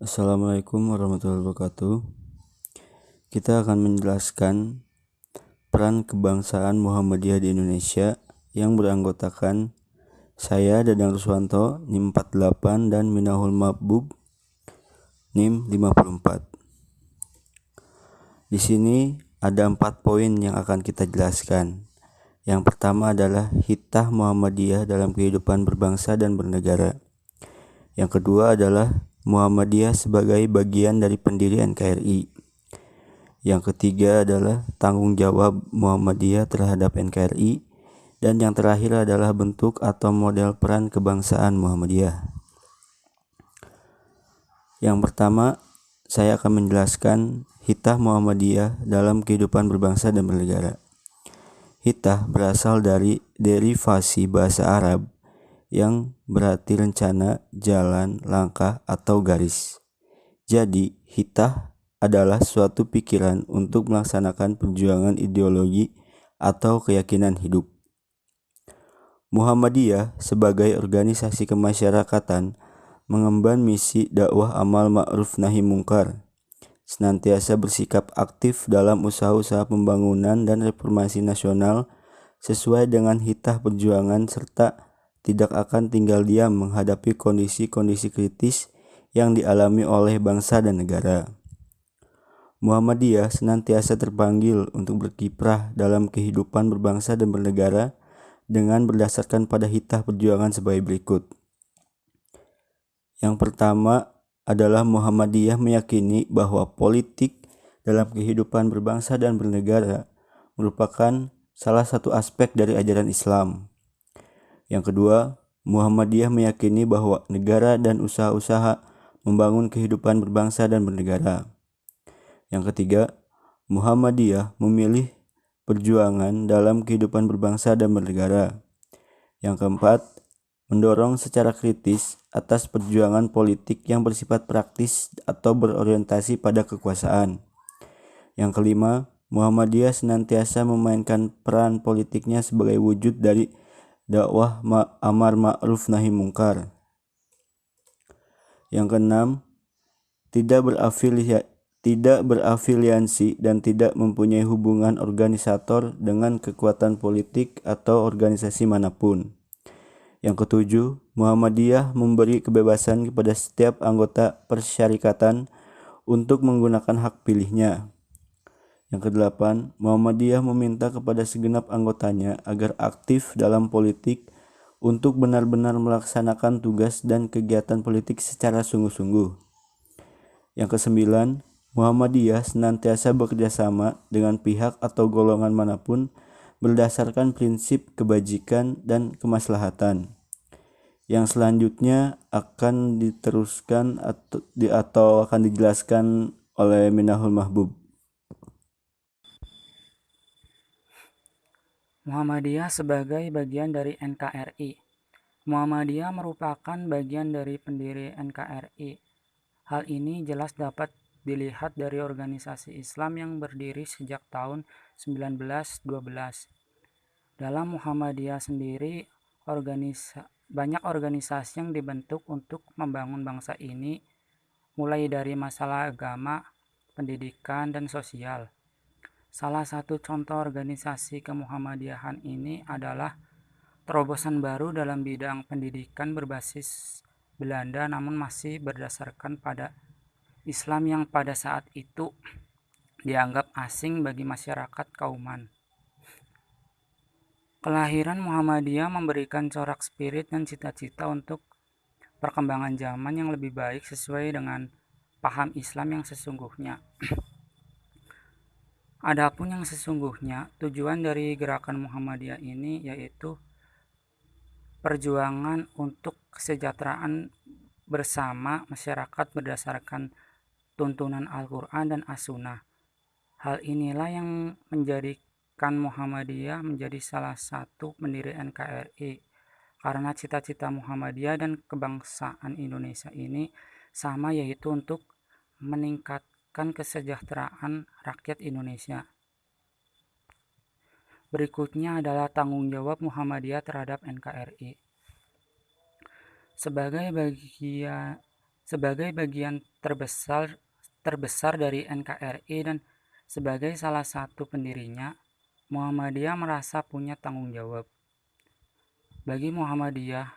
Assalamualaikum warahmatullahi wabarakatuh. Kita akan menjelaskan peran kebangsaan Muhammadiyah di Indonesia yang beranggotakan saya Dadang Ruswanto NIM 48 dan Minahul Mabub NIM 54. Di sini ada 4 poin yang akan kita jelaskan. Yang pertama adalah hitah Muhammadiyah dalam kehidupan berbangsa dan bernegara. Yang kedua adalah Muhammadiyah sebagai bagian dari pendiri NKRI. Yang ketiga adalah tanggung jawab Muhammadiyah terhadap NKRI. Dan yang terakhir adalah bentuk atau model peran kebangsaan Muhammadiyah. Yang pertama, saya akan menjelaskan hitah Muhammadiyah dalam kehidupan berbangsa dan bernegara. Hitah berasal dari derivasi bahasa Arab yang berarti rencana, jalan, langkah, atau garis. Jadi, hitah adalah suatu pikiran untuk melaksanakan perjuangan ideologi atau keyakinan hidup. Muhammadiyah sebagai organisasi kemasyarakatan mengemban misi dakwah amal ma'ruf nahi mungkar, senantiasa bersikap aktif dalam usaha-usaha pembangunan dan reformasi nasional sesuai dengan hitah perjuangan serta tidak akan tinggal diam menghadapi kondisi-kondisi kritis yang dialami oleh bangsa dan negara. Muhammadiyah senantiasa terpanggil untuk berkiprah dalam kehidupan berbangsa dan bernegara dengan berdasarkan pada hitah perjuangan sebagai berikut. Yang pertama adalah Muhammadiyah meyakini bahwa politik dalam kehidupan berbangsa dan bernegara merupakan salah satu aspek dari ajaran Islam. Yang kedua, Muhammadiyah meyakini bahwa negara dan usaha-usaha membangun kehidupan berbangsa dan bernegara. Yang ketiga, Muhammadiyah memilih perjuangan dalam kehidupan berbangsa dan bernegara. Yang keempat, mendorong secara kritis atas perjuangan politik yang bersifat praktis atau berorientasi pada kekuasaan. Yang kelima, Muhammadiyah senantiasa memainkan peran politiknya sebagai wujud dari dakwah amar ma'ruf nahi mungkar. Yang keenam, tidak berafiliasi dan tidak mempunyai hubungan organisator dengan kekuatan politik atau organisasi manapun. Yang ketujuh, Muhammadiyah memberi kebebasan kepada setiap anggota persyarikatan untuk menggunakan hak pilihnya. Yang kedelapan, Muhammadiyah meminta kepada segenap anggotanya agar aktif dalam politik untuk benar-benar melaksanakan tugas dan kegiatan politik secara sungguh-sungguh. Yang kesembilan, Muhammadiyah senantiasa bekerjasama dengan pihak atau golongan manapun berdasarkan prinsip kebajikan dan kemaslahatan. Yang selanjutnya akan diteruskan atau akan dijelaskan oleh Minahul Mahbub. Muhammadiyah sebagai bagian dari NKRI. Muhammadiyah merupakan bagian dari pendiri NKRI. Hal ini jelas dapat dilihat dari organisasi Islam yang berdiri sejak tahun 1912. Dalam Muhammadiyah sendiri, banyak organisasi yang dibentuk untuk membangun bangsa ini, mulai dari masalah agama, pendidikan, dan sosial. Salah satu contoh organisasi kemuhammadiyahan ini adalah terobosan baru dalam bidang pendidikan berbasis Belanda namun masih berdasarkan pada Islam yang pada saat itu dianggap asing bagi masyarakat kauman. Kelahiran Muhammadiyah memberikan corak spirit dan cita-cita untuk perkembangan zaman yang lebih baik sesuai dengan paham Islam yang sesungguhnya. Adapun yang sesungguhnya, tujuan dari gerakan Muhammadiyah ini yaitu perjuangan untuk kesejahteraan bersama masyarakat berdasarkan tuntunan Al-Quran dan As-Sunnah. Hal inilah yang menjadikan Muhammadiyah menjadi salah satu pendiri NKRI, karena cita-cita Muhammadiyah dan kebangsaan Indonesia ini sama, yaitu untuk meningkatkan kesejahteraan rakyat Indonesia. Berikutnya adalah tanggung jawab Muhammadiyah terhadap NKRI. Sebagai bagian terbesar dari NKRI dan sebagai salah satu pendirinya, Muhammadiyah merasa punya tanggung jawab. Bagi Muhammadiyah,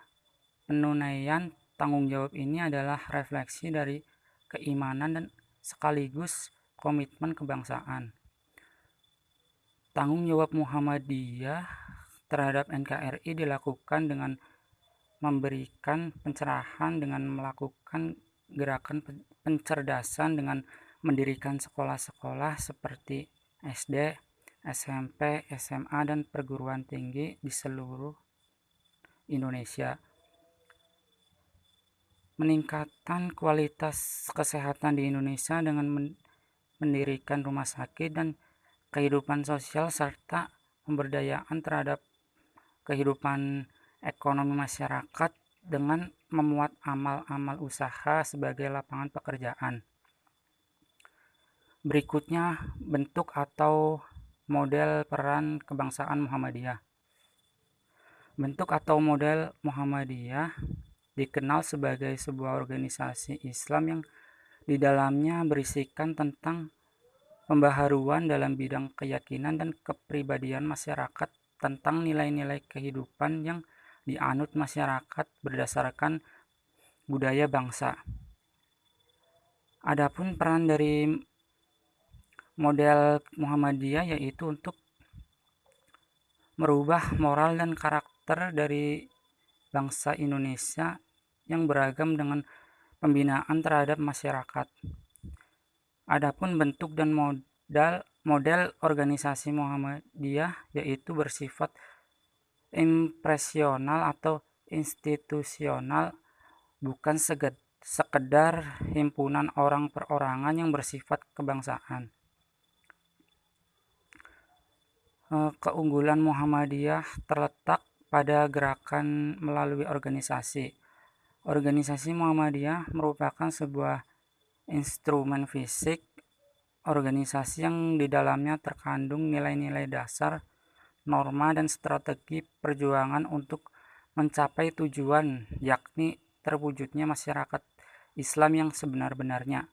penunaian tanggung jawab ini adalah refleksi dari keimanan dan sekaligus komitmen kebangsaan. Tanggung jawab Muhammadiyah terhadap NKRI dilakukan dengan memberikan pencerahan, dengan melakukan gerakan pencerdasan, dengan mendirikan sekolah-sekolah seperti SD, SMP, SMA, dan perguruan tinggi di seluruh Indonesia. Meningkatkan kualitas kesehatan di Indonesia dengan mendirikan rumah sakit dan kehidupan sosial serta pemberdayaan terhadap kehidupan ekonomi masyarakat dengan memuat amal-amal usaha sebagai lapangan pekerjaan. Berikutnya, bentuk atau model peran kebangsaan Muhammadiyah. Bentuk atau model Muhammadiyah dikenal sebagai sebuah organisasi Islam yang di dalamnya berisikan tentang pembaharuan dalam bidang keyakinan dan kepribadian masyarakat, tentang nilai-nilai kehidupan yang dianut masyarakat berdasarkan budaya bangsa. Adapun peran dari model Muhammadiyah yaitu untuk merubah moral dan karakter dari bangsa Indonesia yang beragam dengan pembinaan terhadap masyarakat. Adapun bentuk dan model organisasi Muhammadiyah yaitu bersifat impresional atau institusional, bukan sekedar himpunan orang perorangan yang bersifat kebangsaan. Keunggulan Muhammadiyah terletak pada gerakan melalui organisasi. Organisasi Muhammadiyah merupakan sebuah instrumen fisik organisasi yang di dalamnya terkandung nilai-nilai dasar, norma, dan strategi perjuangan untuk mencapai tujuan, yakni terwujudnya masyarakat Islam yang sebenar-benarnya.